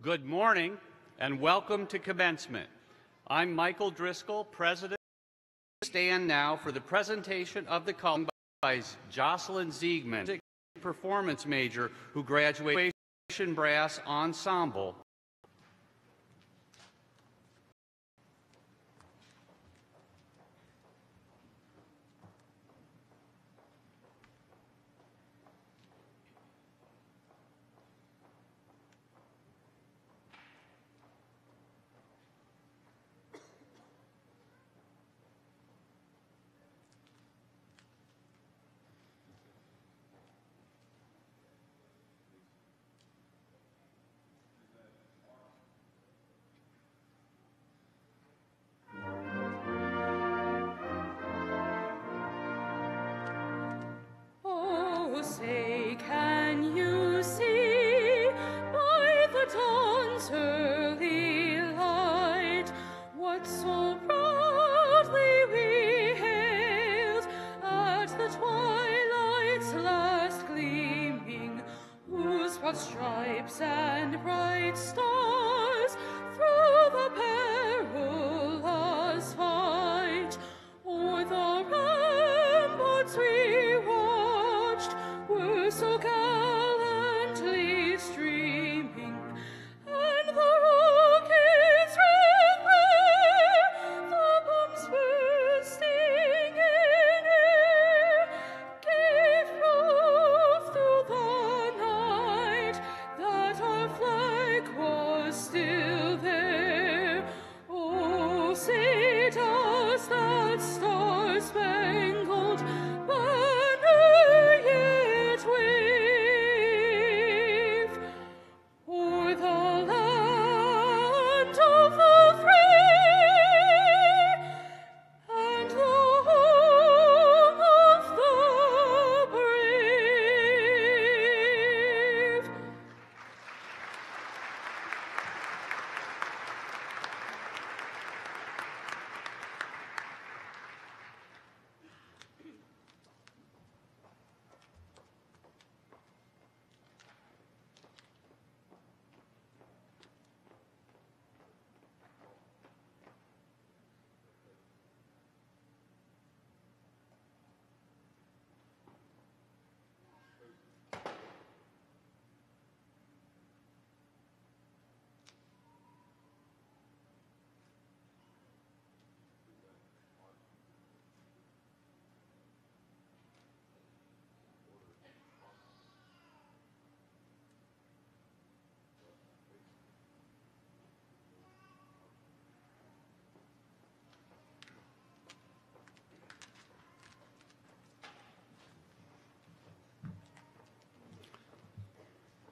Good morning and welcome to Commencement. I'm Michael Driscoll, President. Stand now for the presentation of the column by Jocelyn Ziegman, performance major who graduated brass ensemble. Say, can you see by the dawn's early light what so proudly we hailed at the twilight's last gleaming, whose broad stripes and bright stars through the perilous fight o'er the ramparts we watched were so gallantly streaming, and the rockets ran there, the bombs bursting in air, gave proof through the night that our flag was still there. Oh, say does that star-spangled banner yet wave o'er the land of the free and the home of the brave?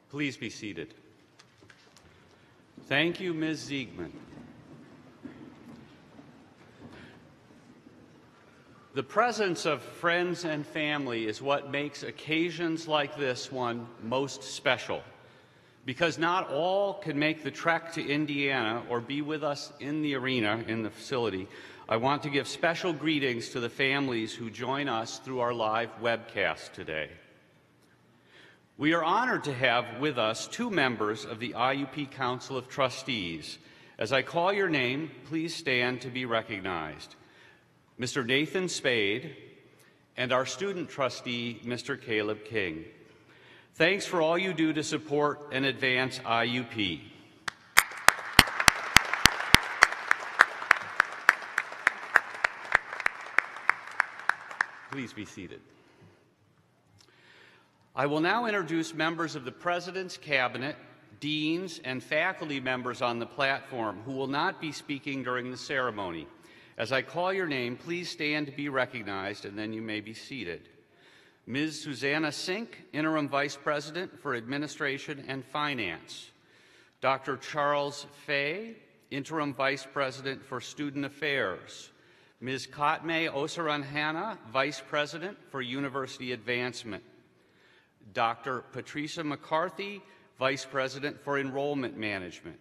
Please be seated. Thank you, Ms. Ziegman. The presence of friends and family is what makes occasions like this one most special, because not all can make the trek to Indiana or be with us in the arena, in the facility. I want to give special greetings to the families who join us through our live webcast today. We are honored to have with us two members of the IUP Council of Trustees. As I call your name, please stand to be recognized. Mr. Nathan Spade and our student trustee, Mr. Caleb King. Thanks for all you do to support and advance IUP. Please be seated. I will now introduce members of the President's Cabinet, deans, and faculty members on the platform who will not be speaking during the ceremony. As I call your name, please stand to be recognized, and then you may be seated. Ms. Susanna Sink, Interim Vice President for Administration and Finance. Dr. Charles Fay, Interim Vice President for Student Affairs. Ms. Katme Osaranhana, Vice President for University Advancement. Dr. Patricia McCarthy, Vice President for Enrollment Management.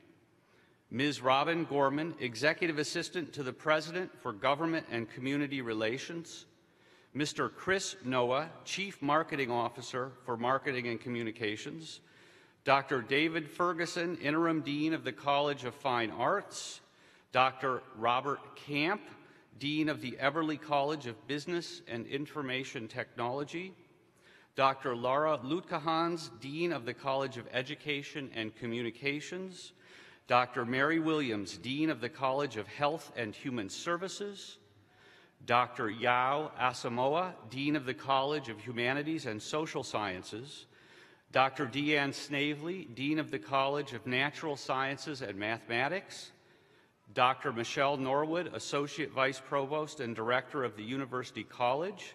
Ms. Robin Gorman, Executive Assistant to the President for Government and Community Relations. Mr. Chris Noah, Chief Marketing Officer for Marketing and Communications. Dr. David Ferguson, Interim Dean of the College of Fine Arts, Dr. Robert Camp, Dean of the Eberly College of Business and Information Technology, Dr. Laura Lutkehans, Dean of the College of Education and Communications, Dr. Mary Williams, Dean of the College of Health and Human Services, Dr. Yao Asamoah, Dean of the College of Humanities and Social Sciences, Dr. Deanne Snavely, Dean of the College of Natural Sciences and Mathematics, Dr. Michelle Norwood, Associate Vice Provost and Director of the University College,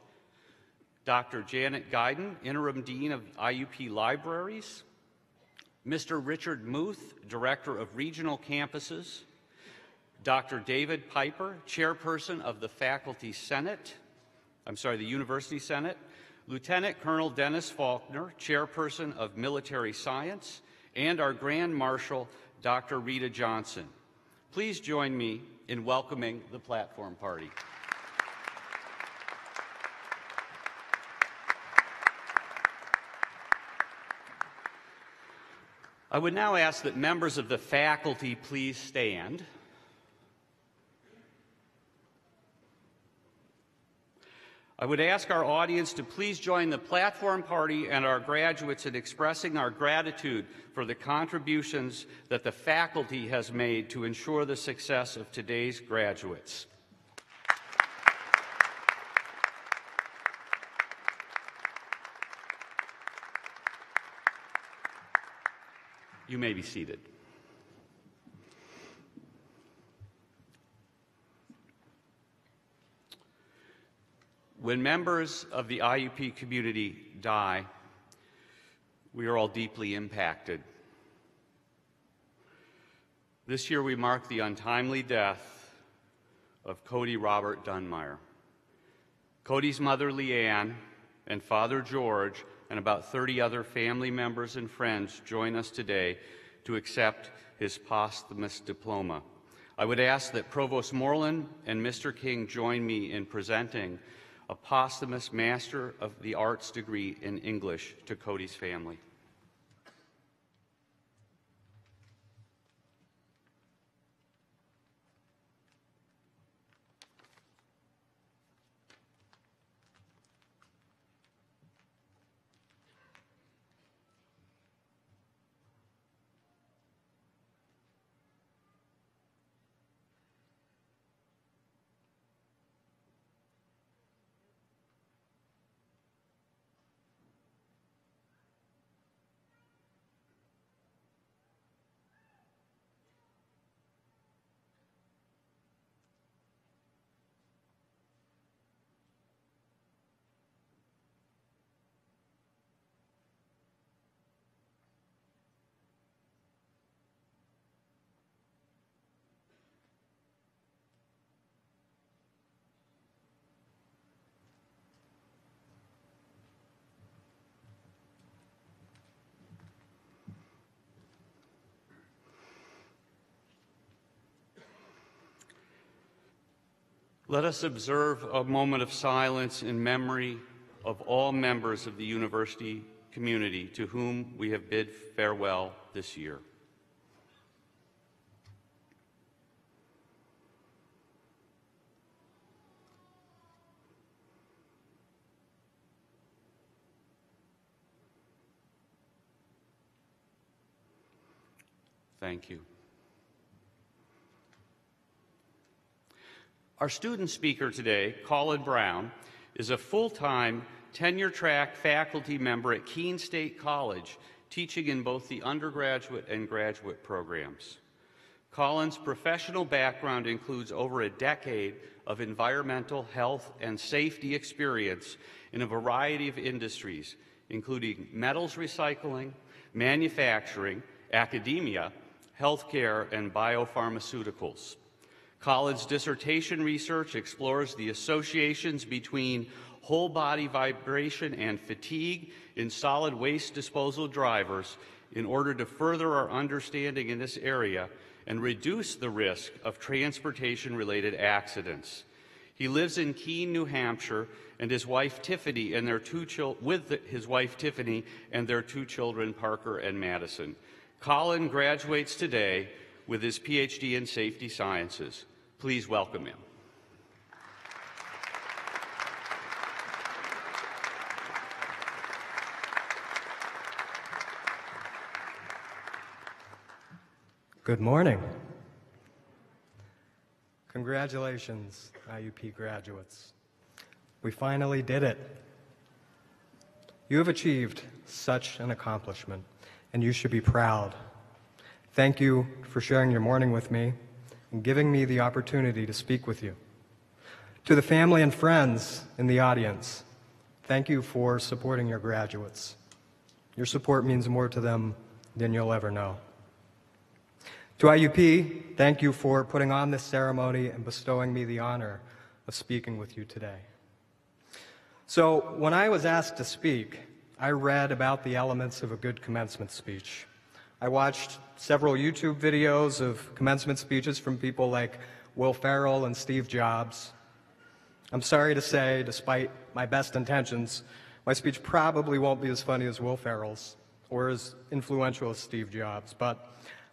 Dr. Janet Guyden, Interim Dean of IUP Libraries, Mr. Richard Muth, Director of Regional Campuses, Dr. David Piper, Chairperson of the the University Senate, Lieutenant Colonel Dennis Faulkner, Chairperson of Military Science, and our Grand Marshal, Dr. Rita Johnson. Please join me in welcoming the platform party. I would now ask that members of the faculty please stand. I would ask our audience to please join the platform party and our graduates in expressing our gratitude for the contributions that the faculty has made to ensure the success of today's graduates. You may be seated. When members of the IUP community die, we are all deeply impacted. This year we mark the untimely death of Cody Robert Dunmeyer. Cody's mother, Leanne, and father, George, and about 30 other family members and friends join us today to accept his posthumous diploma. I would ask that Provost Moreland and Mr. King join me in presenting a posthumous Master of the Arts degree in English to Cody's family. Let us observe a moment of silence in memory of all members of the university community to whom we have bid farewell this year. Thank you. Our student speaker today, Colin Brown, is a full-time, tenure-track faculty member at Keene State College, teaching in both the undergraduate and graduate programs. Colin's professional background includes over a decade of environmental, health, and safety experience in a variety of industries, including metals recycling, manufacturing, academia, healthcare, and biopharmaceuticals. Colin's dissertation research explores the associations between whole body vibration and fatigue in solid waste disposal drivers in order to further our understanding in this area and reduce the risk of transportation-related accidents. He lives in Keene, New Hampshire, and his wife Tiffany and their two children, Parker and Madison. Colin graduates today with his PhD in Safety Sciences. Please welcome him. Good morning. Congratulations, IUP graduates. We finally did it. You have achieved such an accomplishment, and you should be proud. Thank you for sharing your morning with me and giving me the opportunity to speak with you. To the family and friends in the audience, thank you for supporting your graduates. Your support means more to them than you'll ever know. To IUP, thank you for putting on this ceremony and bestowing me the honor of speaking with you today. So, when I was asked to speak, I read about the elements of a good commencement speech. I watched several YouTube videos of commencement speeches from people like Will Ferrell and Steve Jobs. I'm sorry to say, despite my best intentions, my speech probably won't be as funny as Will Ferrell's or as influential as Steve Jobs, but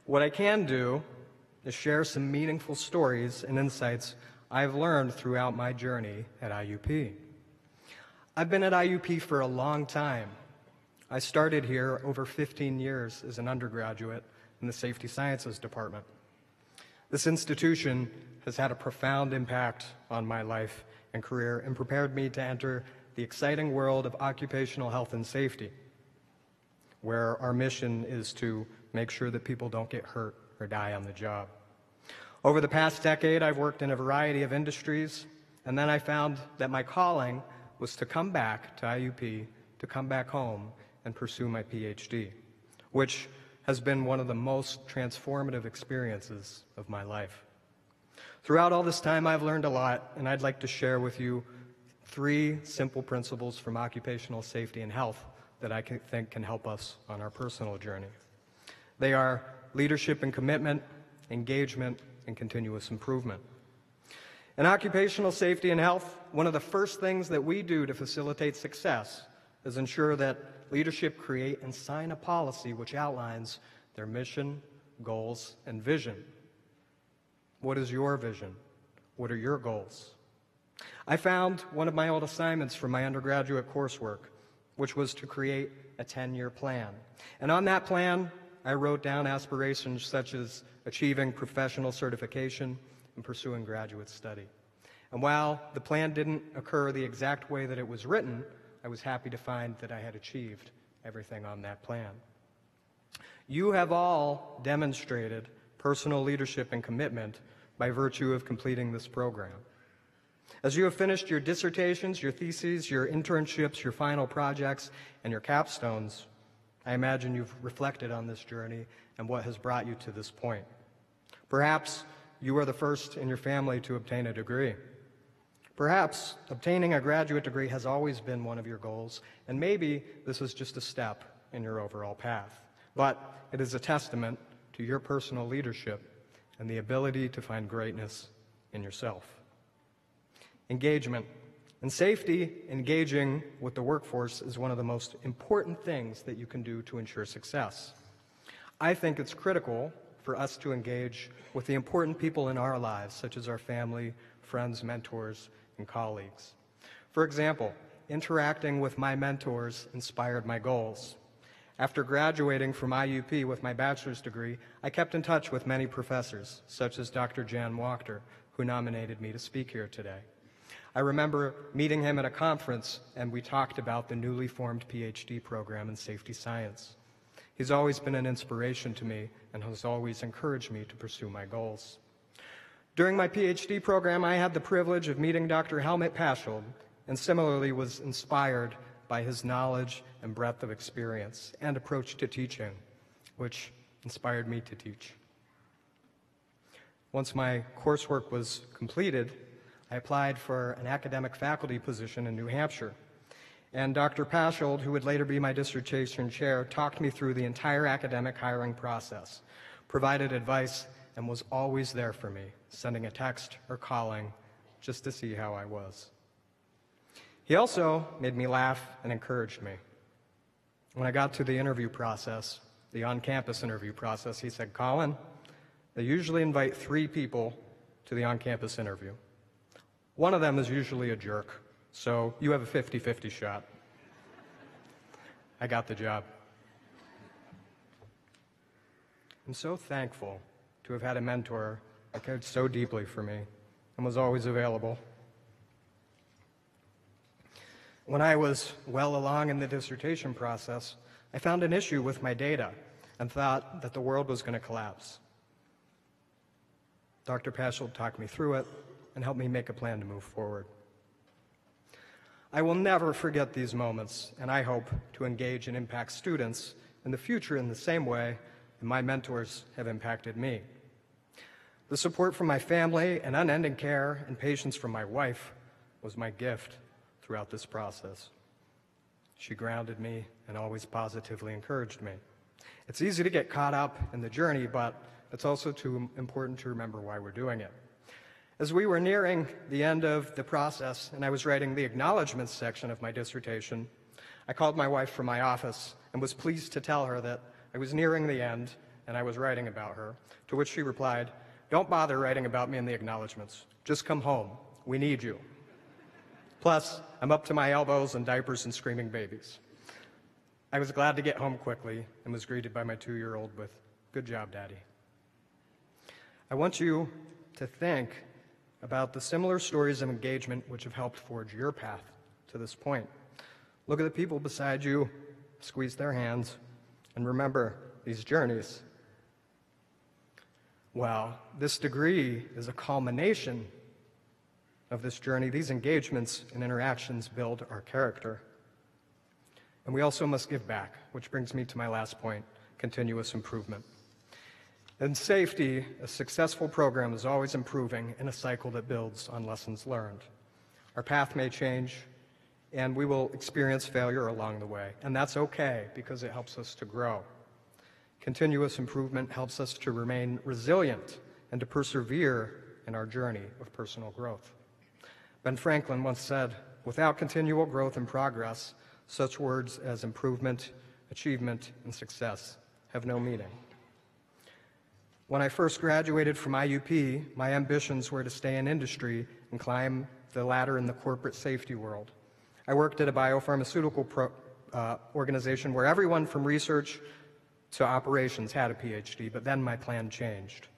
what I can do is share some meaningful stories and insights I've learned throughout my journey at IUP. I've been at IUP for a long time. I started here over 15 years as an undergraduate in the Safety Sciences Department. This institution has had a profound impact on my life and career and prepared me to enter the exciting world of occupational health and safety, where our mission is to make sure that people don't get hurt or die on the job. Over the past decade, I've worked in a variety of industries, and then I found that my calling was to come back to IUP, to come back home and pursue my PhD, which has been one of the most transformative experiences of my life. Throughout all this time, I've learned a lot, and I'd like to share with you 3 simple principles from occupational safety and health that I think can help us on our personal journey. They are leadership and commitment, engagement, and continuous improvement. In occupational safety and health, one of the first things that we do to facilitate success is ensure that leadership create and sign a policy which outlines their mission, goals, and vision. What is your vision? What are your goals? I found one of my old assignments from my undergraduate coursework, which was to create a 10-year plan. And on that plan, I wrote down aspirations such as achieving professional certification and pursuing graduate study. And while the plan didn't occur the exact way that it was written, I was happy to find that I had achieved everything on that plan. You have all demonstrated personal leadership and commitment by virtue of completing this program. As you have finished your dissertations, your theses, your internships, your final projects, and your capstones, I imagine you've reflected on this journey and what has brought you to this point. Perhaps you are the first in your family to obtain a degree. Perhaps obtaining a graduate degree has always been one of your goals, and maybe this is just a step in your overall path. But it is a testament to your personal leadership and the ability to find greatness in yourself. Engagement. In safety, engaging with the workforce is one of the most important things that you can do to ensure success. I think it's critical for us to engage with the important people in our lives, such as our family, friends, mentors, and colleagues. For example, interacting with my mentors inspired my goals. After graduating from IUP with my bachelor's degree, I kept in touch with many professors, such as Dr. Jan Wachter, who nominated me to speak here today. I remember meeting him at a conference, and we talked about the newly formed PhD program in safety science. He's always been an inspiration to me and has always encouraged me to pursue my goals. During my PhD program, I had the privilege of meeting Dr. Helmut Paschold, and similarly was inspired by his knowledge and breadth of experience and approach to teaching, which inspired me to teach. Once my coursework was completed, I applied for an academic faculty position in New Hampshire. And Dr. Paschold, who would later be my dissertation chair, talked me through the entire academic hiring process, provided advice, and was always there for me, sending a text or calling just to see how I was. He also made me laugh and encouraged me. When I got to the interview process, the on-campus interview process, he said, "Colin, they usually invite 3 people to the on-campus interview. One of them is usually a jerk, so you have a 50-50 shot." I got the job. I'm so thankful to have had a mentor that cared so deeply for me and was always available. When I was well along in the dissertation process, I found an issue with my data and thought that the world was going to collapse. Dr. Paschal talked me through it and helped me make a plan to move forward. I will never forget these moments, and I hope to engage and impact students in the future in the same way that my mentors have impacted me. The support from my family and unending care and patience from my wife was my gift throughout this process. She grounded me and always positively encouraged me. It's easy to get caught up in the journey, but it's also too important to remember why we're doing it. As we were nearing the end of the process and I was writing the acknowledgments section of my dissertation, I called my wife from my office and was pleased to tell her that I was nearing the end and I was writing about her, to which she replied, "Don't bother writing about me in the acknowledgments. Just come home. We need you. Plus, I'm up to my elbows in diapers and screaming babies." I was glad to get home quickly and was greeted by my 2-year-old with, "Good job, Daddy." I want you to think about the similar stories of engagement which have helped forge your path to this point. Look at the people beside you, squeeze their hands, and remember these journeys. Well, this degree is a culmination of this journey. These engagements and interactions build our character. And we also must give back, which brings me to my last point, continuous improvement. In safety, a successful program is always improving in a cycle that builds on lessons learned. Our path may change, and we will experience failure along the way, and that's okay because it helps us to grow. Continuous improvement helps us to remain resilient and to persevere in our journey of personal growth. Ben Franklin once said, "Without continual growth and progress, such words as improvement, achievement, and success have no meaning." When I first graduated from IUP, my ambitions were to stay in industry and climb the ladder in the corporate safety world. I worked at a biopharmaceutical organization where everyone from research to operations had a PhD, but then my plan changed.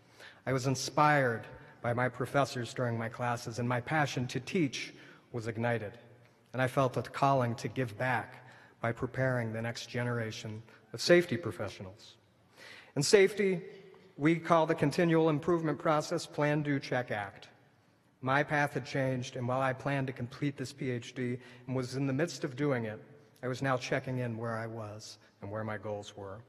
I was inspired by my professors during my classes, and my passion to teach was ignited. And I felt a calling to give back by preparing the next generation of safety professionals. In safety, we call the continual improvement process Plan, Do, Check, Act. My path had changed, and while I planned to complete this PhD and was in the midst of doing it, I was now checking in where I was and where my goals were.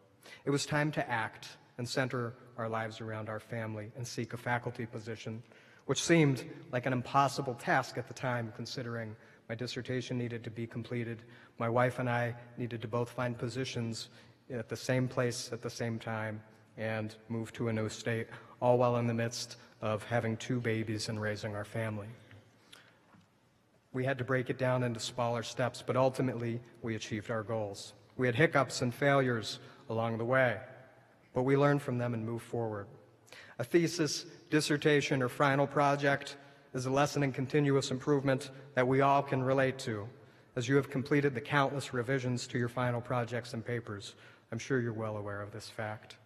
It was time to act and center our lives around our family and seek a faculty position, which seemed like an impossible task at the time, considering my dissertation needed to be completed. My wife and I needed to both find positions at the same place at the same time and move to a new state, all while in the midst of having 2 babies and raising our family. We had to break it down into smaller steps, but ultimately we achieved our goals. We had hiccups and failures along the way, but we learned from them and moved forward. A thesis, dissertation, or final project is a lesson in continuous improvement that we all can relate to. As you have completed the countless revisions to your final projects and papers, I'm sure you're well aware of this fact.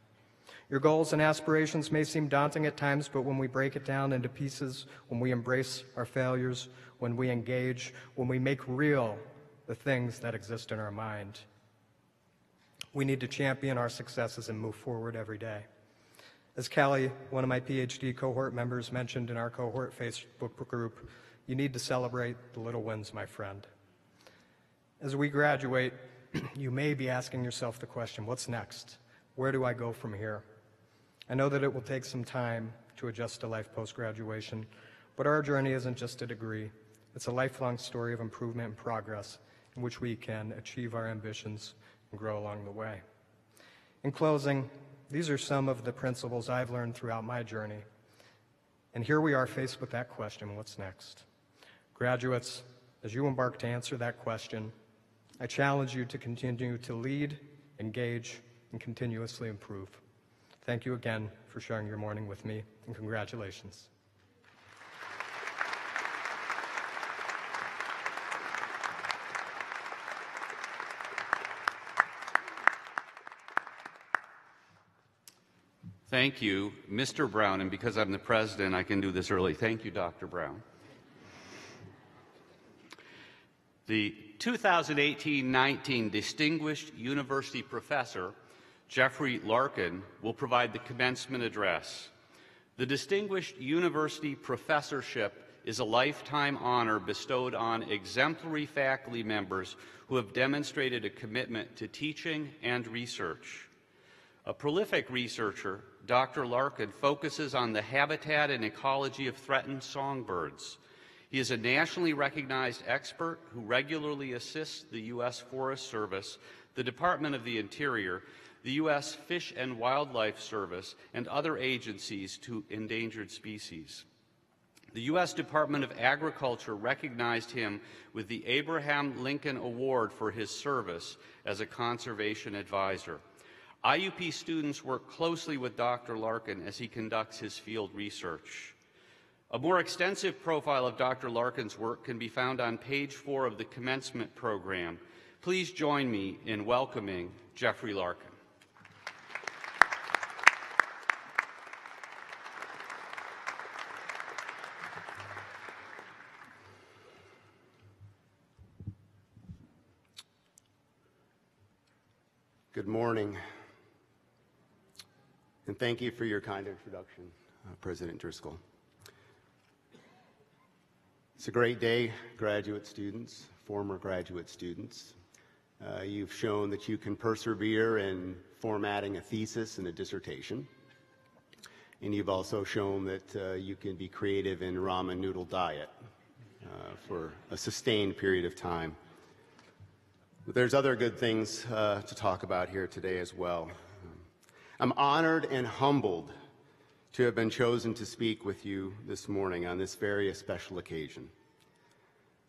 Your goals and aspirations may seem daunting at times, but when we break it down into pieces, when we embrace our failures, when we engage, when we make real the things that exist in our mind, we need to champion our successes and move forward every day. As Callie, one of my PhD cohort members, mentioned in our cohort Facebook group, you need to celebrate the little wins, my friend. As we graduate, you may be asking yourself the question, what's next? Where do I go from here? I know that it will take some time to adjust to life post-graduation, but our journey isn't just a degree. It's a lifelong story of improvement and progress in which we can achieve our ambitions and grow along the way. In closing, these are some of the principles I've learned throughout my journey, And here we are faced with that question, what's next? Graduates, as you embark to answer that question, I challenge you to continue to lead, engage, and continuously improve. Thank you again for sharing your morning with me, and congratulations. Thank you, Mr. Brown, and because I'm the president, I can do this early. Thank you, Dr. Brown. The 2018-19 Distinguished University Professor, Jeffrey Larkin, will provide the commencement address. The Distinguished University Professorship is a lifetime honor bestowed on exemplary faculty members who have demonstrated a commitment to teaching and research. A prolific researcher, Dr. Larkin focuses on the habitat and ecology of threatened songbirds. He is a nationally recognized expert who regularly assists the U.S. Forest Service, the Department of the Interior, the U.S. Fish and Wildlife Service, and other agencies to endangered species. The U.S. Department of Agriculture recognized him with the Abraham Lincoln Award for his service as a conservation advisor. IUP students work closely with Dr. Larkin as he conducts his field research. A more extensive profile of Dr. Larkin's work can be found on page 4 of the commencement program. Please join me in welcoming Jeffrey Larkin. Good morning, and thank you for your kind introduction, President Driscoll. It's a great day, graduate students, former graduate students. You've shown that you can persevere in formatting a thesis and a dissertation, and you've also shown that you can be creative in ramen noodle diet for a sustained period of time. But there's other good things to talk about here today as well. I'm honored and humbled to have been chosen to speak with you this morning on this very special occasion.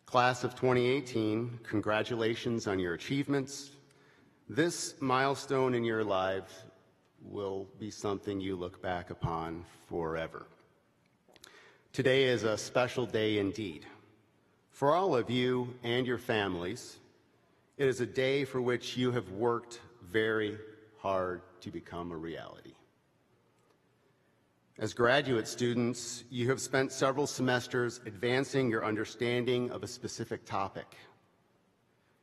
Class of 2018, congratulations on your achievements. This milestone in your lives will be something you look back upon forever. Today is a special day indeed. For all of you and your families, it is a day for which you have worked very hard to become a reality. As graduate students, you have spent several semesters advancing your understanding of a specific topic.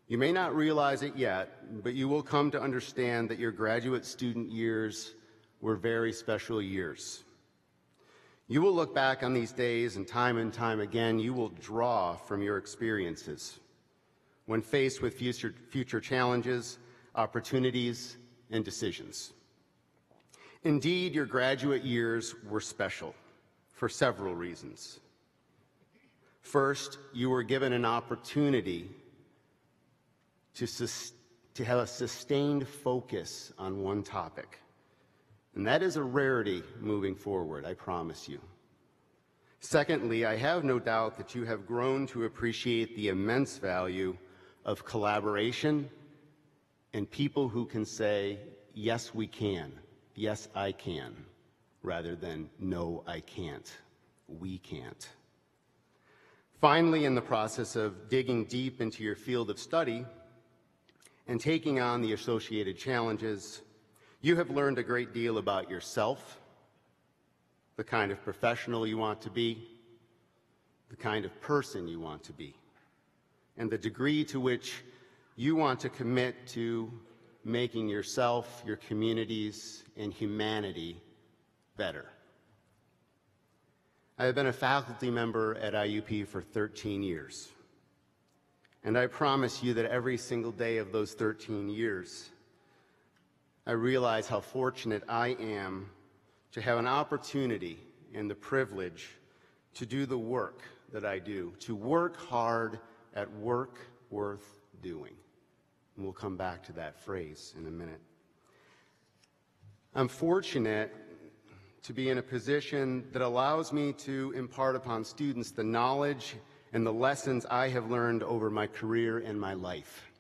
You may not realize it yet, but you will come to understand that your graduate student years were very special years. You will look back on these days and time again, you will draw from your experiences when faced with future challenges, opportunities, and decisions. Indeed, your graduate years were special for several reasons. First, you were given an opportunity to have a sustained focus on one topic. And that is a rarity moving forward, I promise you. Secondly, I have no doubt that you have grown to appreciate the immense value of collaboration and people who can say, yes, we can. Yes, I can, rather than no, I can't. We can't. Finally, in the process of digging deep into your field of study and taking on the associated challenges, you have learned a great deal about yourself, the kind of professional you want to be, the kind of person you want to be, and the degree to which you want to commit to making yourself, your communities, and humanity better. I have been a faculty member at IUP for 13 years, and I promise you that every single day of those 13 years, I realize how fortunate I am to have an opportunity and the privilege to do the work that I do, to work hard at work worth doing. And we'll come back to that phrase in a minute. I'm fortunate to be in a position that allows me to impart upon students the knowledge and the lessons I have learned over my career and my life.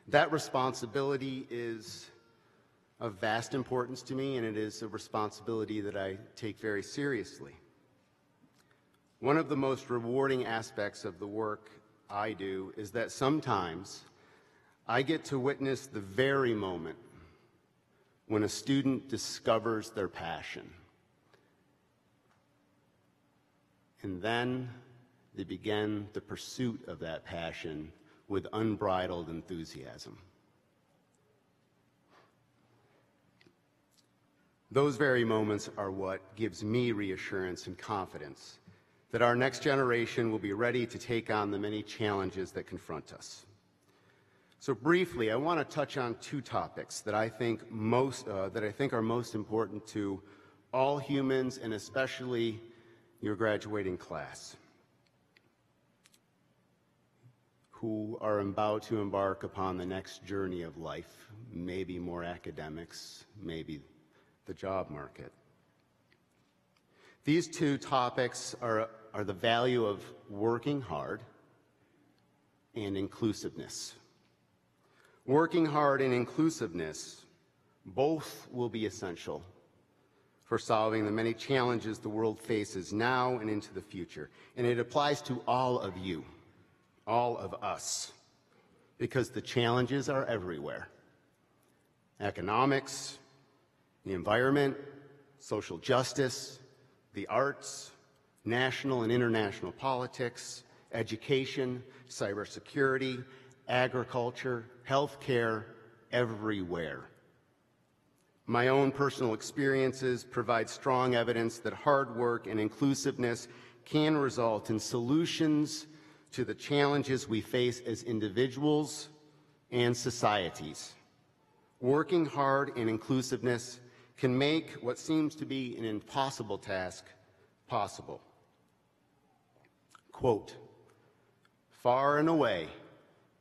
That responsibility is of vast importance to me, and it is a responsibility that I take very seriously. One of the most rewarding aspects of the work I do is that sometimes I get to witness the very moment when a student discovers their passion. And then they begin the pursuit of that passion with unbridled enthusiasm. Those very moments are what gives me reassurance and confidence that our next generation will be ready to take on the many challenges that confront us. So briefly, I want to touch on two topics that I think are most important to all humans, and especially your graduating class, who are about to embark upon the next journey of life, maybe more academics, maybe the job market. These two topics are the value of working hard and inclusiveness. Working hard and inclusiveness both will be essential for solving the many challenges the world faces now and into the future. And it applies to all of you, all of us, because the challenges are everywhere. Economics, the environment, social justice, the arts, national and international politics, education, cybersecurity, agriculture, healthcare, everywhere. My own personal experiences provide strong evidence that hard work and inclusiveness can result in solutions to the challenges we face as individuals and societies. Working hard and inclusiveness can make what seems to be an impossible task possible. Quote, "Far and away,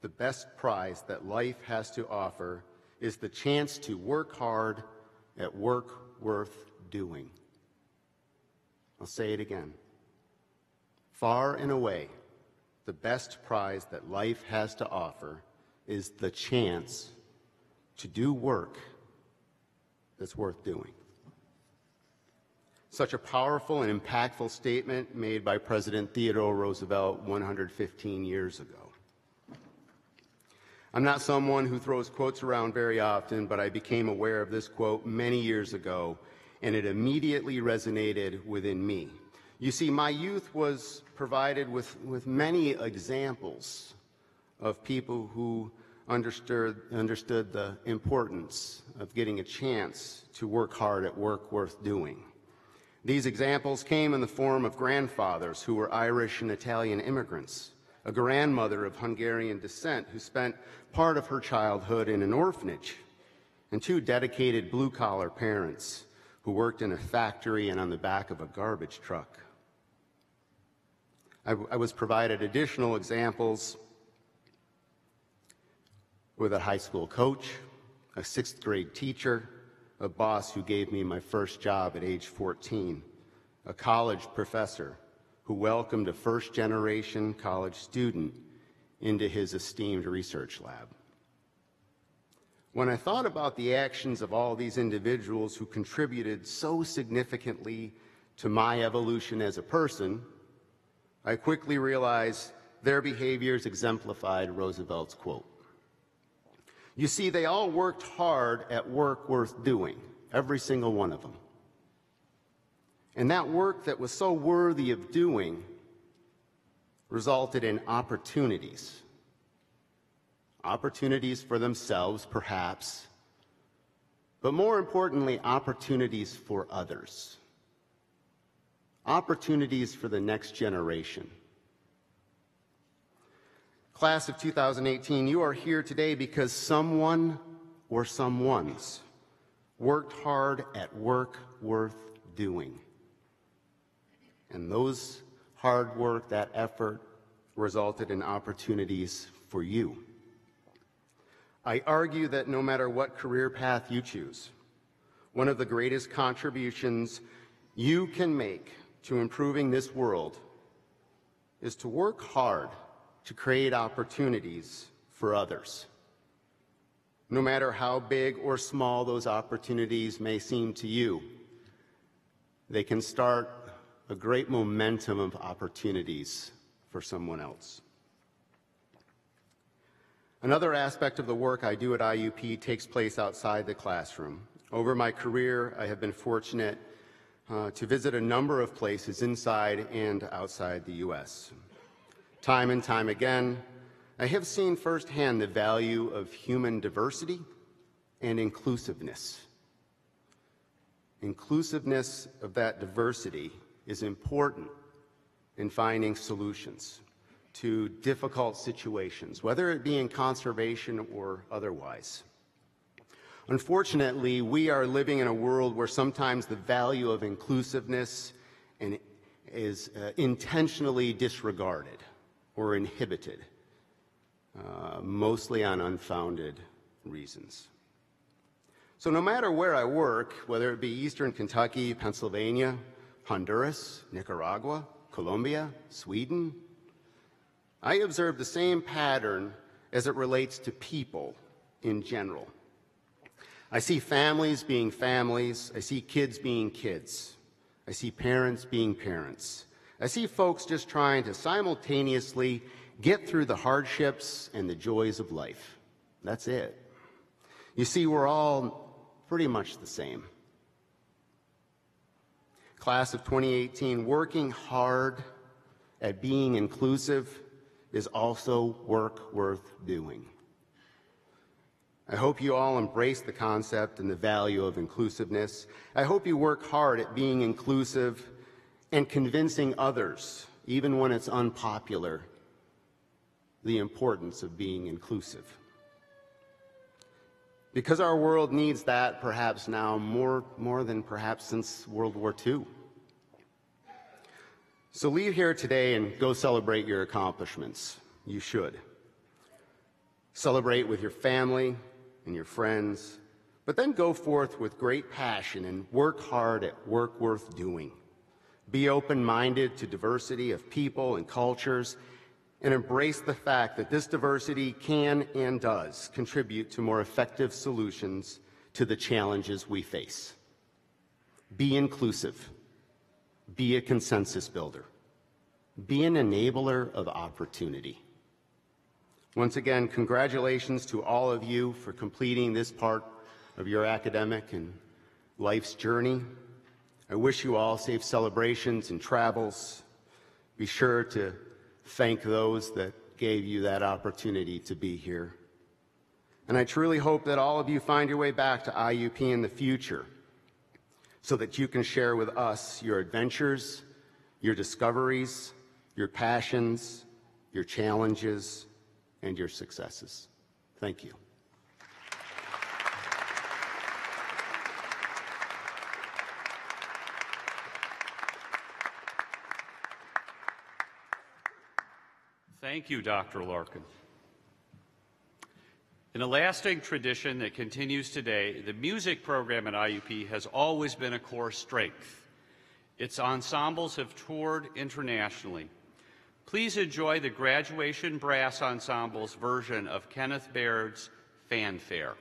the best prize that life has to offer is the chance to work hard at work worth doing." I'll say it again. Far and away, the best prize that life has to offer is the chance to do work that's worth doing. Such a powerful and impactful statement made by President Theodore Roosevelt 115 years ago. I'm not someone who throws quotes around very often, but I became aware of this quote many years ago, and it immediately resonated within me. You see, my youth was provided with many examples of people who understood the importance of getting a chance to work hard at work worth doing. These examples came in the form of grandfathers who were Irish and Italian immigrants, a grandmother of Hungarian descent who spent part of her childhood in an orphanage, and two dedicated blue-collar parents who worked in a factory and on the back of a garbage truck. I was provided additional examples with a high school coach, a sixth grade teacher, a boss who gave me my first job at age 14, a college professor who welcomed a first-generation college student into his esteemed research lab. When I thought about the actions of all these individuals who contributed so significantly to my evolution as a person, I quickly realized their behaviors exemplified Roosevelt's quote. You see, they all worked hard at work worth doing, every single one of them. And that work that was so worthy of doing resulted in opportunities. Opportunities for themselves, perhaps, but more importantly, opportunities for others. Opportunities for the next generation. Class of 2018, you are here today because someone or someones worked hard at work worth doing. And those hard work, that effort, resulted in opportunities for you. I argue that no matter what career path you choose, one of the greatest contributions you can make to improving this world is to work hard to create opportunities for others. No matter how big or small those opportunities may seem to you, they can start a great momentum of opportunities for someone else. Another aspect of the work I do at IUP takes place outside the classroom. Over my career, I have been fortunate to visit a number of places inside and outside the U.S. Time and time again, I have seen firsthand the value of human diversity and inclusiveness. Inclusiveness of that diversity is important in finding solutions to difficult situations, whether it be in conservation or otherwise. Unfortunately, we are living in a world where sometimes the value of inclusiveness is intentionally disregarded or inhibited, mostly on unfounded reasons. So no matter where I work, whether it be Eastern Kentucky, Pennsylvania, Honduras, Nicaragua, Colombia, Sweden, I observe the same pattern as it relates to people in general. I see families being families. I see kids being kids. I see parents being parents. I see folks just trying to simultaneously get through the hardships and the joys of life. That's it. You see, we're all pretty much the same. Class of 2018, working hard at being inclusive is also work worth doing. I hope you all embrace the concept and the value of inclusiveness. I hope you work hard at being inclusive and convincing others, even when it's unpopular, the importance of being inclusive. Because our world needs that perhaps now more than perhaps since World War II. So leave here today and go celebrate your accomplishments. You should. Celebrate with your family and your friends, but then go forth with great passion and work hard at work worth doing. Be open-minded to diversity of people and cultures, and embrace the fact that this diversity can and does contribute to more effective solutions to the challenges we face. Be inclusive. Be a consensus builder. Be an enabler of opportunity. Once again, congratulations to all of you for completing this part of your academic and life's journey. I wish you all safe celebrations and travels. Be sure to thank those that gave you that opportunity to be here. And I truly hope that all of you find your way back to IUP in the future so that you can share with us your adventures, your discoveries, your passions, your challenges, and your successes. Thank you. Thank you, Dr. Larkin. In a lasting tradition that continues today, the music program at IUP has always been a core strength. Its ensembles have toured internationally. Please enjoy the Graduation Brass Ensemble's version of Kenneth Baird's Fanfare.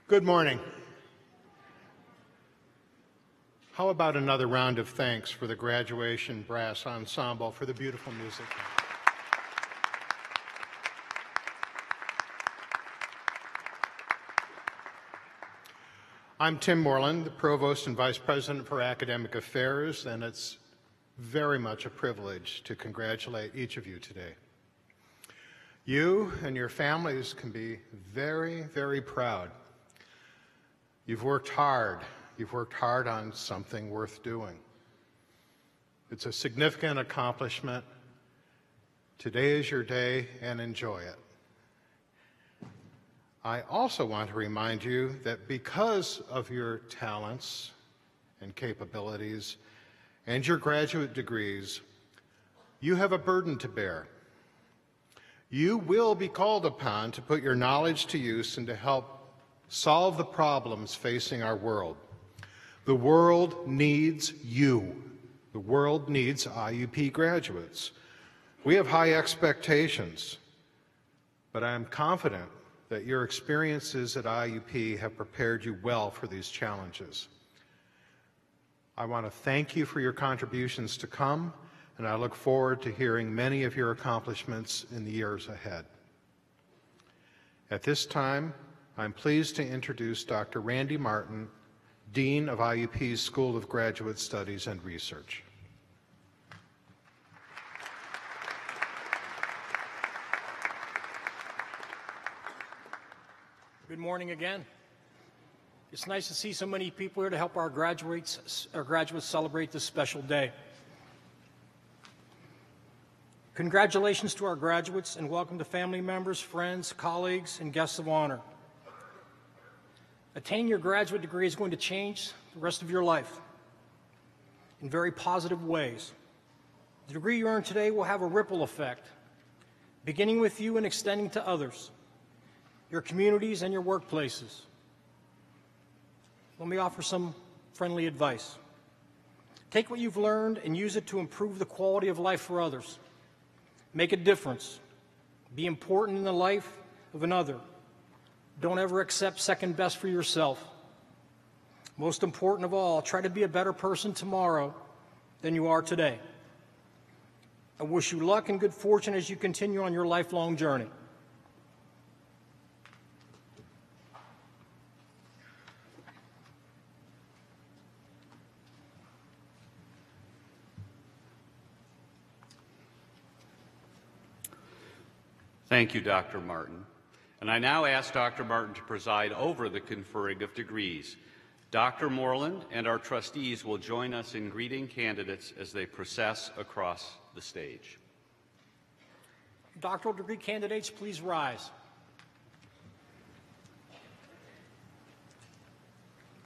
Good morning. How about another round of thanks for the graduation brass ensemble for the beautiful music? I'm Tim Moreland, the Provost and Vice President for Academic Affairs, and it's very much a privilege to congratulate each of you today. You and your families can be very, very proud. You've worked hard. You've worked hard on something worth doing. It's a significant accomplishment. Today is your day, and enjoy it. I also want to remind you that because of your talents and capabilities and your graduate degrees, you have a burden to bear. You will be called upon to put your knowledge to use and to help solve the problems facing our world. The world needs you. The world needs IUP graduates. We have high expectations, but I am confident that your experiences at IUP have prepared you well for these challenges. I want to thank you for your contributions to come, and I look forward to hearing many of your accomplishments in the years ahead. At this time, I'm pleased to introduce Dr. Randy Martin, Dean of IUP's School of Graduate Studies and Research. Good morning again. It's nice to see so many people here to help our graduates celebrate this special day. Congratulations to our graduates and welcome to family members, friends, colleagues, and guests of honor. Attaining your graduate degree is going to change the rest of your life in very positive ways. The degree you earn today will have a ripple effect, beginning with you and extending to others, your communities, and your workplaces. Let me offer some friendly advice. Take what you've learned and use it to improve the quality of life for others. Make a difference. Be important in the life of another. Don't ever accept second best for yourself. Most important of all, try to be a better person tomorrow than you are today. I wish you luck and good fortune as you continue on your lifelong journey. Thank you, Dr. Martin. And I now ask Dr. Martin to preside over the conferring of degrees. Dr. Moreland and our trustees will join us in greeting candidates as they process across the stage. Doctoral degree candidates, please rise.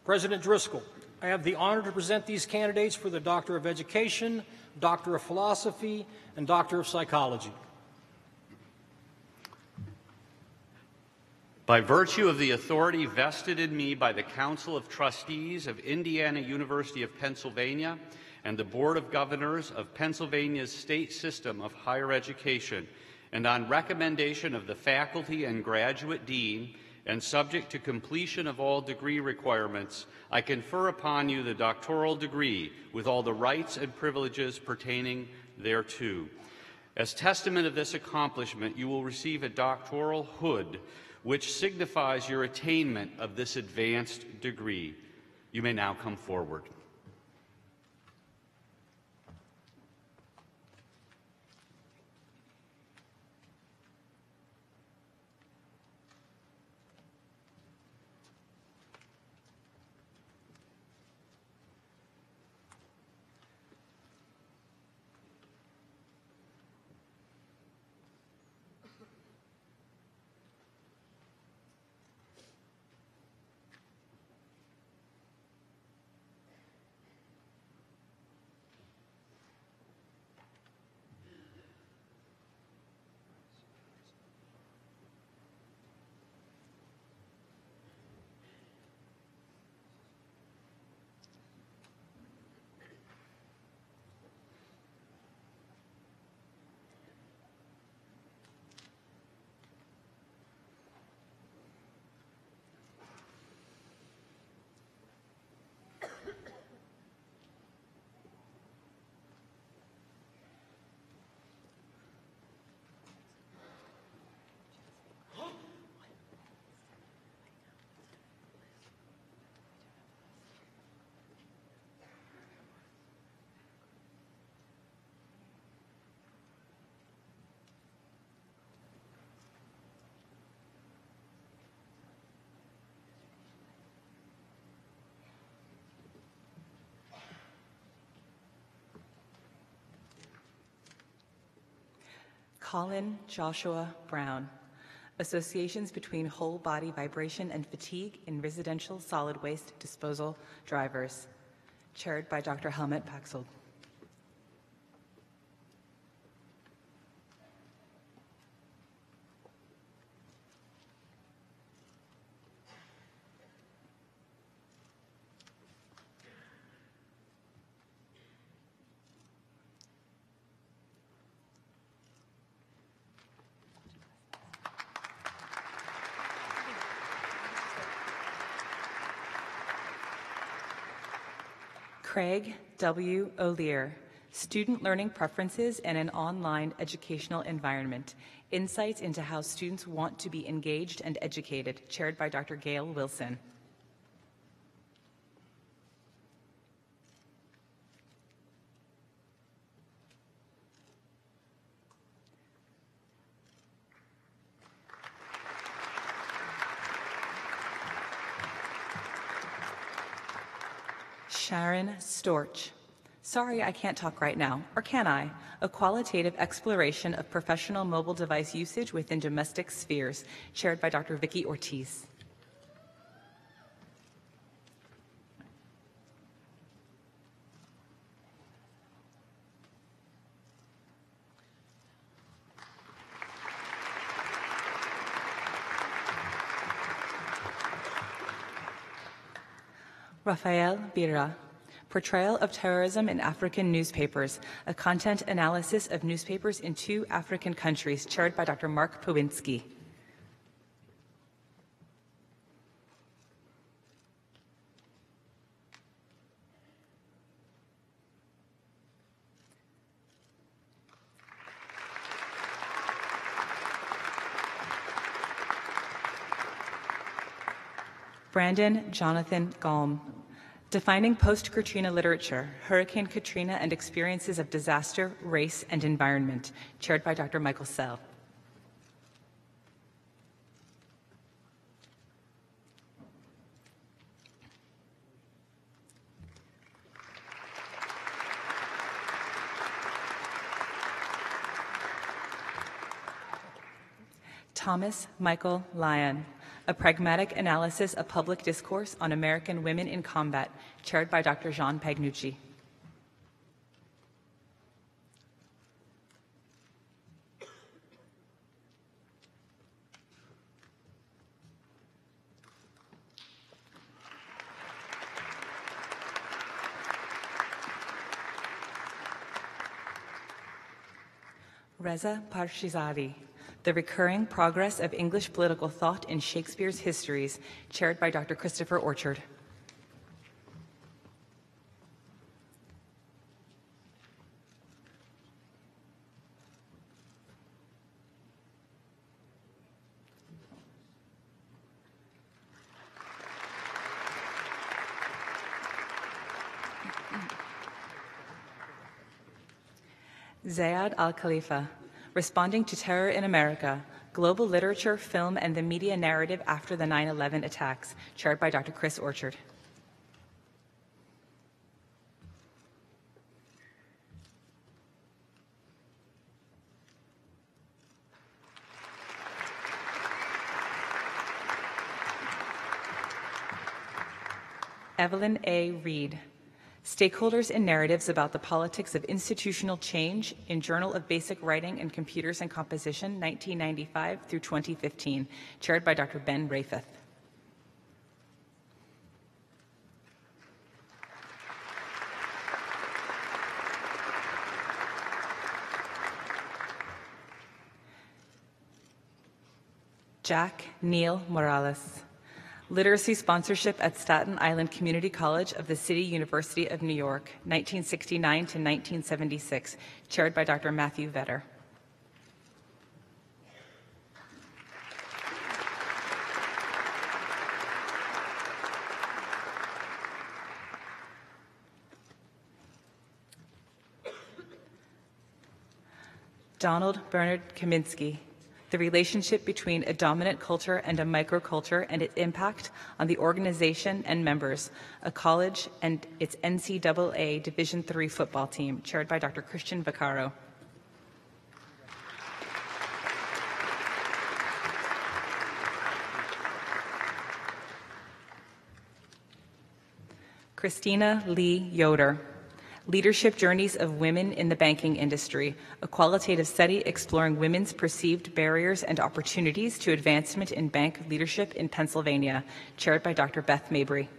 President Driscoll, I have the honor to present these candidates for the Doctor of Education, Doctor of Philosophy, and Doctor of Psychology. By virtue of the authority vested in me by the Council of Trustees of Indiana University of Pennsylvania and the Board of Governors of Pennsylvania's state system of higher education, and on recommendation of the faculty and graduate dean, and subject to completion of all degree requirements, I confer upon you the doctoral degree with all the rights and privileges pertaining thereto. As testament of this accomplishment, you will receive a doctoral hood, which signifies your attainment of this advanced degree. You may now come forward. Colin Joshua Brown, Associations between Whole Body Vibration and Fatigue in Residential Solid Waste Disposal Drivers, chaired by Dr. Helmut Paxold. Craig W. O'Lear, Student Learning Preferences in an Online Educational Environment, Insights into How Students Want to be Engaged and Educated, chaired by Dr. Gail Wilson. Sharon Storch. Sorry, I can't talk right now. Or can I? A qualitative exploration of professional mobile device usage within domestic spheres, chaired by Dr. Vicky Ortiz. Rafael Birra, Portrayal of Terrorism in African Newspapers, a content analysis of newspapers in 2 African countries, chaired by Dr. Mark Powinski. Brandon Jonathan Galm, Defining Post-Katrina Literature, Hurricane Katrina and Experiences of Disaster, Race, and Environment, chaired by Dr. Michael Sell. Thomas Michael Lyon, A Pragmatic Analysis of Public Discourse on American Women in Combat, chaired by Dr. Jean Pagnucci. Reza Parshizadi, The Recurring Progress of English Political Thought in Shakespeare's Histories, chaired by Dr. Christopher Orchard. Zayad Al-Khalifa, Responding to Terror in America, Global Literature, Film, and the Media Narrative After the 9/11 Attacks, chaired by Dr. Chris Orchard. Evelyn A. Reed, Stakeholders and Narratives About the Politics of Institutional Change in Journal of Basic Writing in Computers and Composition, 1995 through 2015, chaired by Dr. Ben Rafeth. Jack Neil Morales, Literacy Sponsorship at Staten Island Community College of the City University of New York, 1969 to 1976, chaired by Dr. Matthew Vetter. Donald Bernard Kaminsky, The Relationship Between a Dominant Culture and a Microculture and Its Impact on the Organization and Members, a College and its NCAA Division III football team, chaired by Dr. Christian Vaccaro. Christina Lee Yoder. Leadership Journeys of Women in the Banking Industry, a qualitative study exploring women's perceived barriers and opportunities to advancement in bank leadership in Pennsylvania, chaired by Dr. Beth Mabry.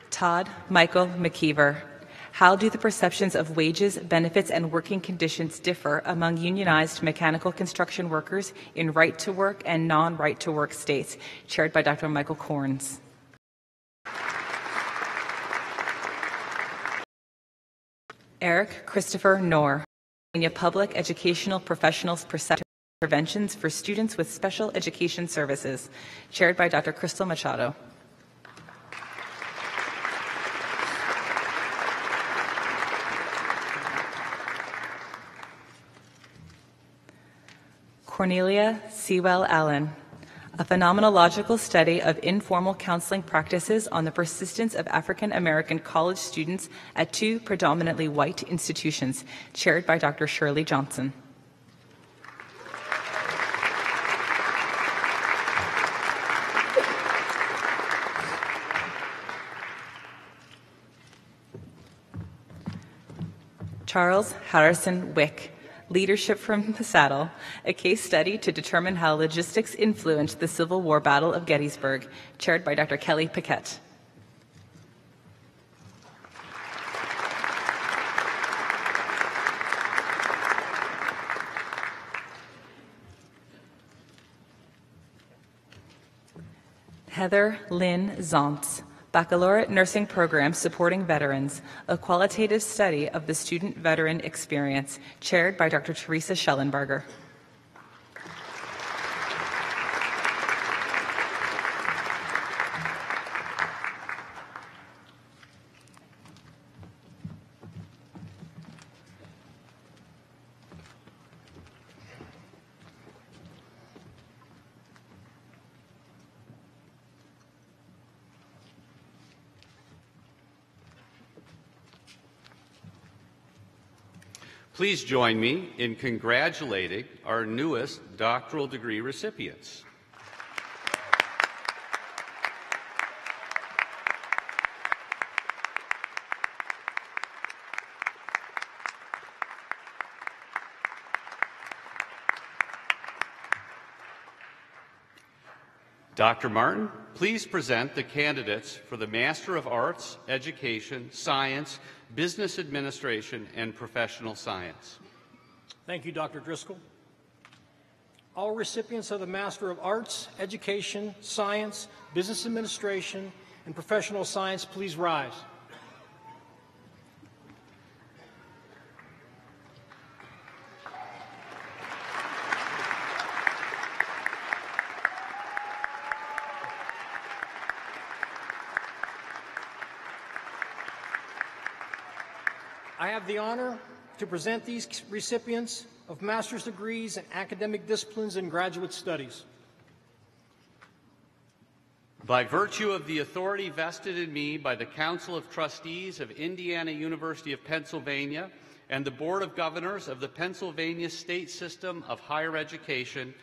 Todd Michael McKeever. How do the perceptions of wages, benefits, and working conditions differ among unionized mechanical construction workers in right-to-work and non-right-to-work states? Chaired by Dr. Michael Corns. Eric Christopher Knorr. Public Educational Professionals Perception Interventions for Students with Special Education Services. Chaired by Dr. Crystal Machado. Cornelia Sewell Allen, a phenomenological study of informal counseling practices on the persistence of African American college students at two predominantly white institutions, chaired by Dr. Shirley Johnson. Charles Harrison Wick, Leadership from the Saddle, a case study to determine how logistics influenced the Civil War Battle of Gettysburg, chaired by Dr. Kelly Paquette. Heather Lynn Zontz, Baccalaureate Nursing Program Supporting Veterans, a qualitative study of the student-veteran experience, chaired by Dr. Teresa Schellenberger. Please join me in congratulating our newest doctoral degree recipients. Dr. Martin, please present the candidates for the Master of Arts, Education, Science, Business Administration, and Professional Science. Thank you, Dr. Driscoll. All recipients of the Master of Arts, Education, Science, Business Administration, and Professional Science, please rise. I have the honor to present these recipients of master's degrees in academic disciplines and graduate studies. By virtue of the authority vested in me by the Council of Trustees of Indiana University of Pennsylvania and the Board of Governors of the Pennsylvania State System of Higher Education,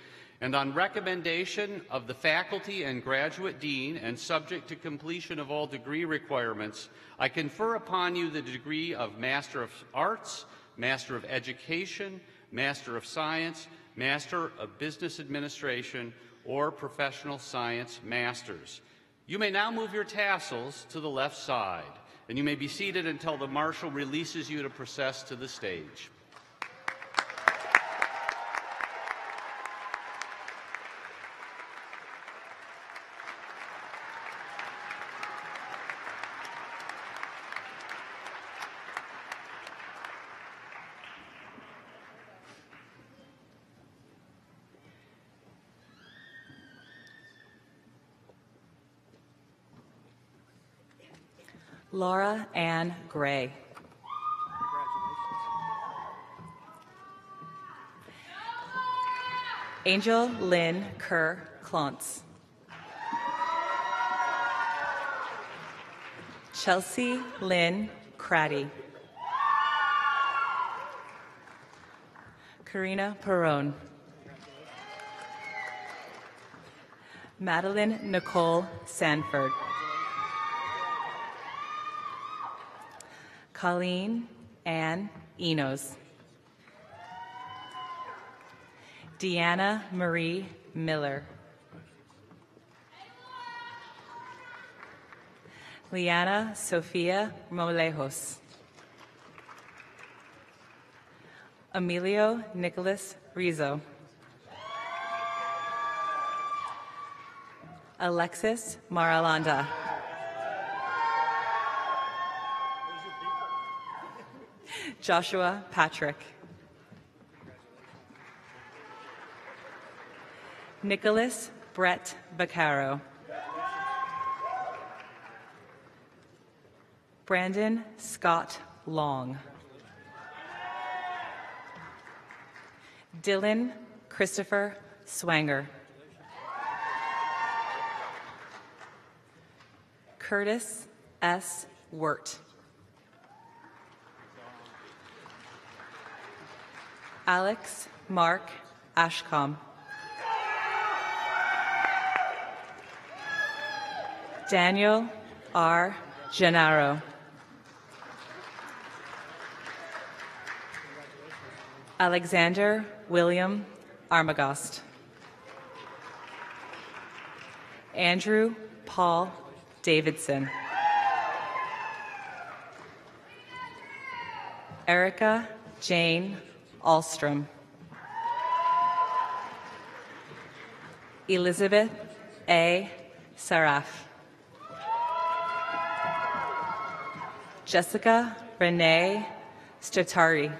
and on recommendation of the faculty and graduate dean and subject to completion of all degree requirements, I confer upon you the degree of Master of Arts, Master of Education, Master of Science, Master of Business Administration, or Professional Science Masters. You may now move your tassels to the left side, and you may be seated until the marshal releases you to process to the stage. Laura Ann Gray. Angel Lynn Kerr Klontz. Chelsea Lynn Craddy. Karina Perrone. Madeline Nicole Sanford. Colleen Ann Enos. Deanna Marie Miller. Liana Sofia Molejos. Emilio Nicholas Rizzo. Alexis Maralanda. Joshua Patrick. Nicholas Brett Vaccaro. Brandon Scott Long. Dylan Christopher Swanger. Curtis S. Wirt. Alex Mark Ashcombe. Daniel R. Gennaro. Alexander William Armagost. Andrew Paul Davidson. Erica Jane Alstrom. Elizabeth A. Saraf. Jessica Renee Statari.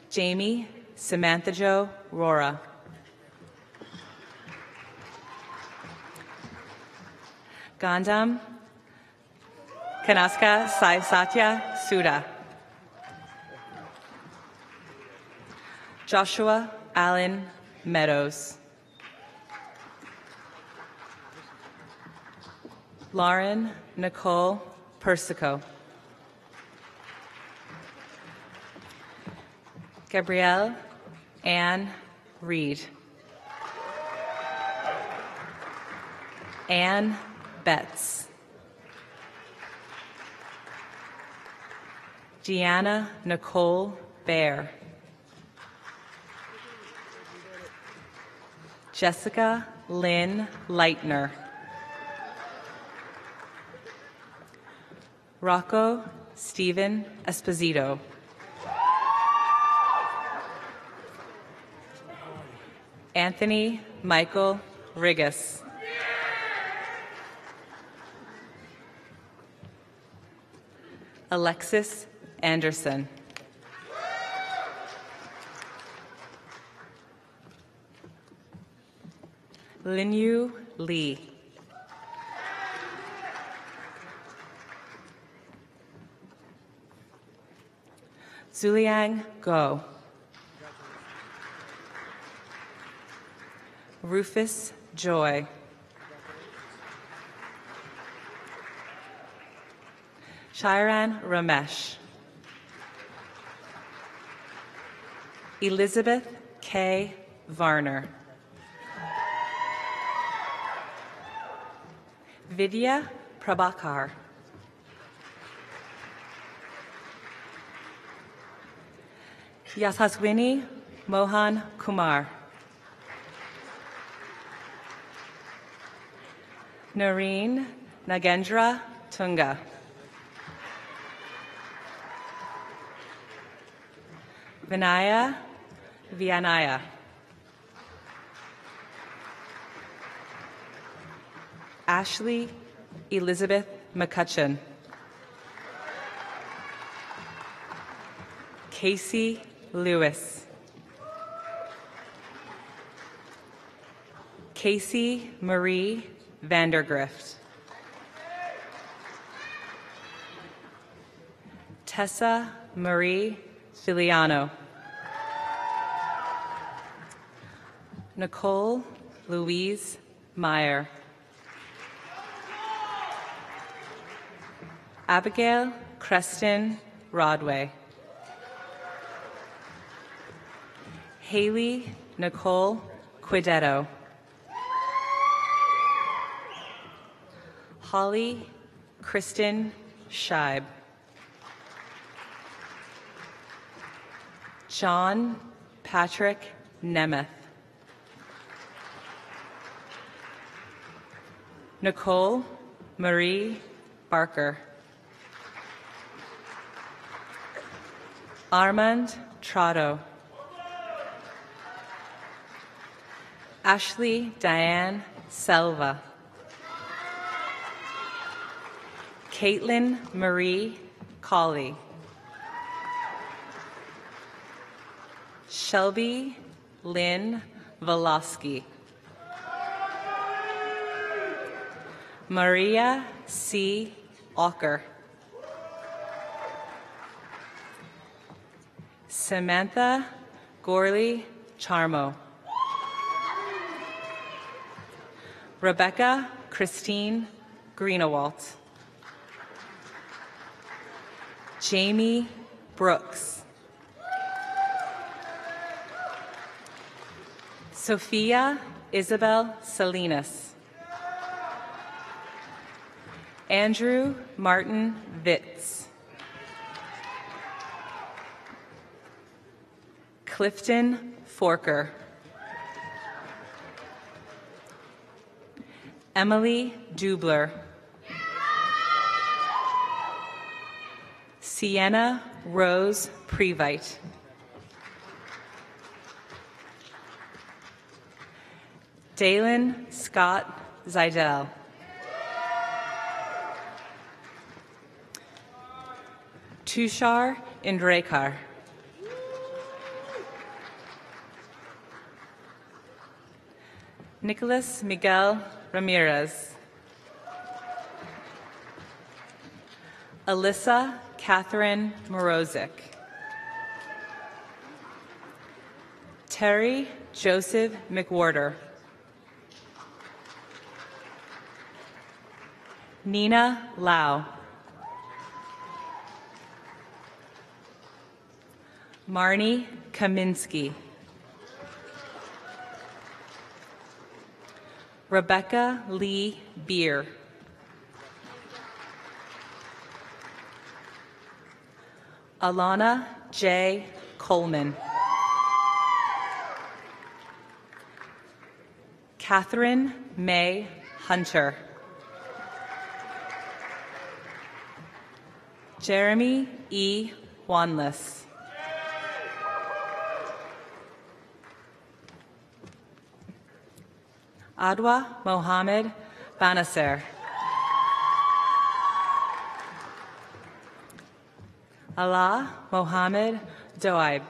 Jamie Samantha Jo Rora. Gandam Kanaska Sai Satya Suda. Joshua Allen Meadows. Lauren Nicole Persico. Gabrielle Ann Reed. Ann Betts. Deanna Nicole Bear. Jessica Lynn Leitner. Rocco Stephen Esposito. Anthony Michael Rigas. Alexis Anderson. Linyu Lee. Zuliang Go. Rufus Joy. Shiran Ramesh. Elizabeth K. Varner. Vidya Prabhakar. Yasaswini Mohan Kumar. Noreen Nagendra Tunga. Vinaya Vianaya. Ashley Elizabeth McCutcheon. Casey Lewis. Casey Marie Vandergrift. Tessa Marie Filiano. Nicole Louise Meyer. Abigail Creston Rodway. Haley Nicole Quidetto. Holly Kristen Scheib. John Patrick Nemeth. Nicole Marie Barker. Armand Trotto. Ashley Diane Selva. Caitlin Marie Colley. Shelby Lynn Volosky. Maria C. Walker. Samantha Gorley Charmo. Rebecca Christine Greenewalt. Jamie Brooks. Sophia Isabel Salinas. Andrew Martin Vitz. Clifton Forker. Emily Dubler. Sienna Rose Previte. Dalen Scott Zidell. Tushar Indrekar. Nicholas Miguel Ramirez. Alyssa Catherine Morozic. Terry Joseph McWhorter. Nina Lau. Marnie Kaminsky. Rebecca Lee Beer. Alana J. Coleman. Catherine May Hunter. Jeremy E. Wanless. Adwa Mohammed Banasser. Allah Mohammed Doaib.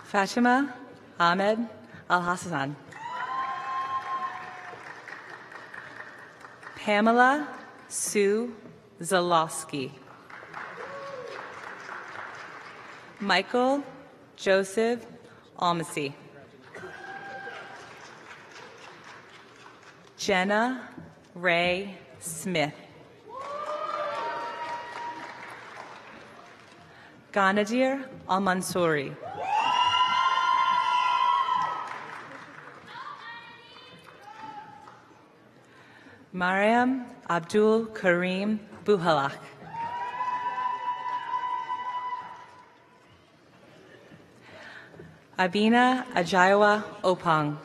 Fatima Ahmed Al-Hassan. Pamela Sue Zalowski. Michael Joseph Almasy. Jenna Ray Smith. Ganadir Al-Mansouri. Mariam Abdul Karim Buhalak. Abina Ajayawa Opang.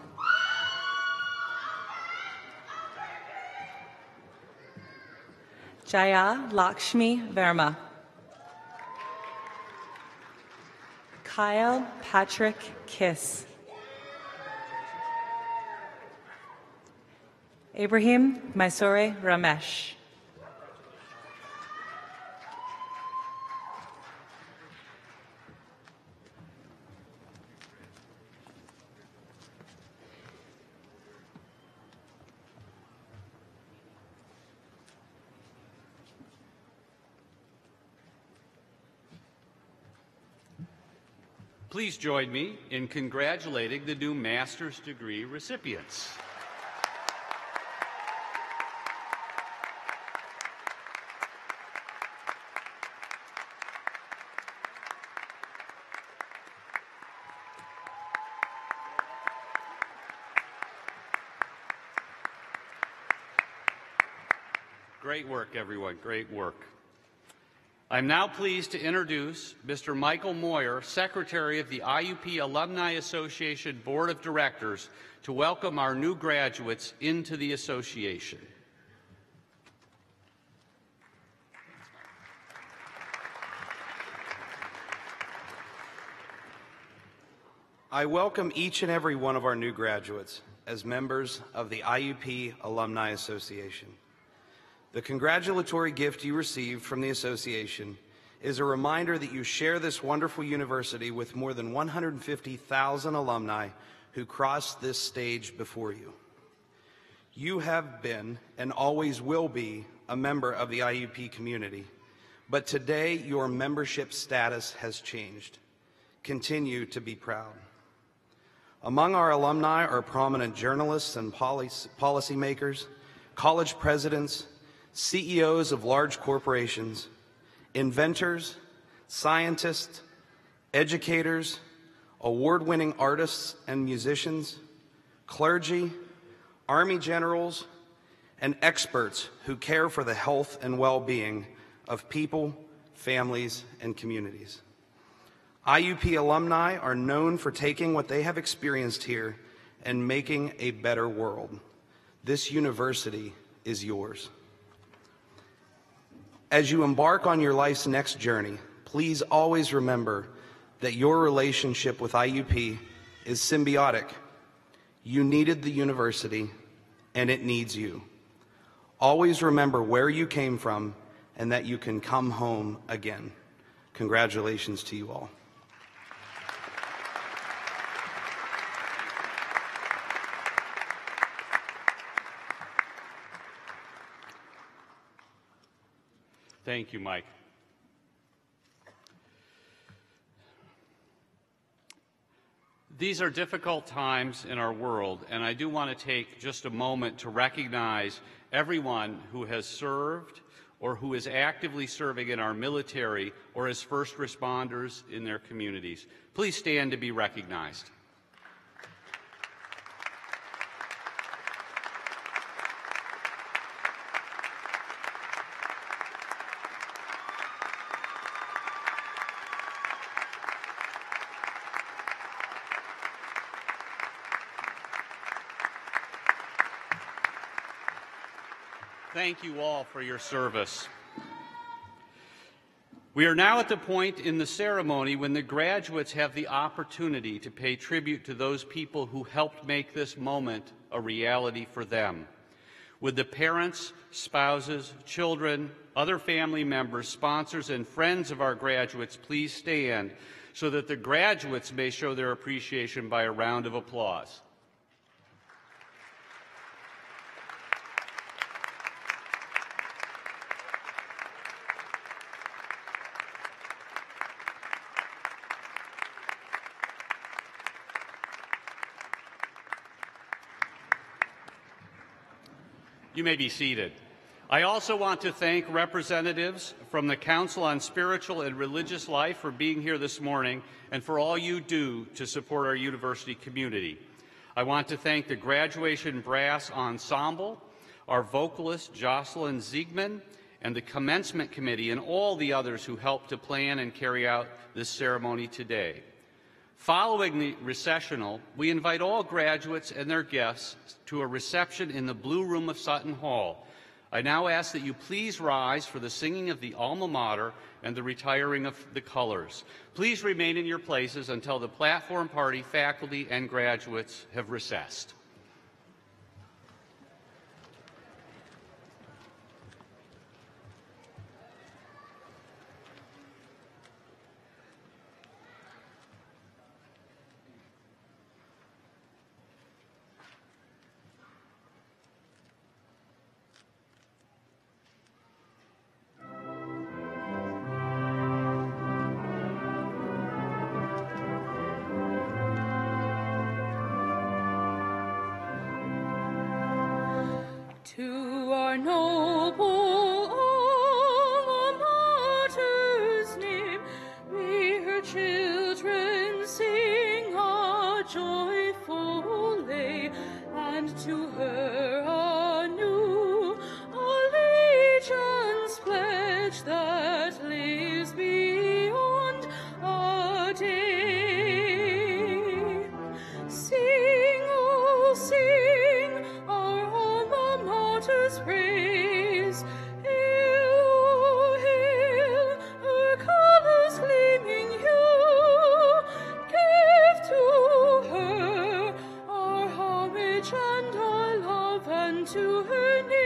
Jaya Lakshmi Verma. Kyle Patrick Kiss. Ibrahim Mysore Ramesh. Please join me in congratulating the new master's degree recipients. Great work, everyone. Great work. I'm now pleased to introduce Mr. Michael Moyer, Secretary of the IUP Alumni Association Board of Directors, to welcome our new graduates into the association. I welcome each and every one of our new graduates as members of the IUP Alumni Association. The congratulatory gift you received from the association is a reminder that you share this wonderful university with more than 150,000 alumni who crossed this stage before you. You have been and always will be a member of the IUP community, but today your membership status has changed. Continue to be proud. Among our alumni are prominent journalists and policymakers, college presidents, CEOs of large corporations, inventors, scientists, educators, award-winning artists and musicians, clergy, Army generals, and experts who care for the health and well-being of people, families, and communities. IUP alumni are known for taking what they have experienced here and making a better world. This university is yours. As you embark on your life's next journey, please always remember that your relationship with IUP is symbiotic. You needed the university, and it needs you. Always remember where you came from and that you can come home again. Congratulations to you all. Thank you, Mike. These are difficult times in our world, and I do want to take just a moment to recognize everyone who has served or who is actively serving in our military or as first responders in their communities. Please stand to be recognized. Thank you all for your service. We are now at the point in the ceremony when the graduates have the opportunity to pay tribute to those people who helped make this moment a reality for them. Would the parents, spouses, children, other family members, sponsors, and friends of our graduates please stand so that the graduates may show their appreciation by a round of applause. You may be seated. I also want to thank representatives from the Council on Spiritual and Religious Life for being here this morning and for all you do to support our university community. I want to thank the Graduation Brass Ensemble, our vocalist Jocelyn Ziegman, and the Commencement Committee and all the others who helped to plan and carry out this ceremony today. Following the recessional, we invite all graduates and their guests to a reception in the Blue Room of Sutton Hall. I now ask that you please rise for the singing of the Alma Mater and the retiring of the colors. Please remain in your places until the platform party, faculty, and graduates have recessed. To our noble alma mater's name, may her children sing a joyful lay, and to her a new allegiance to her name.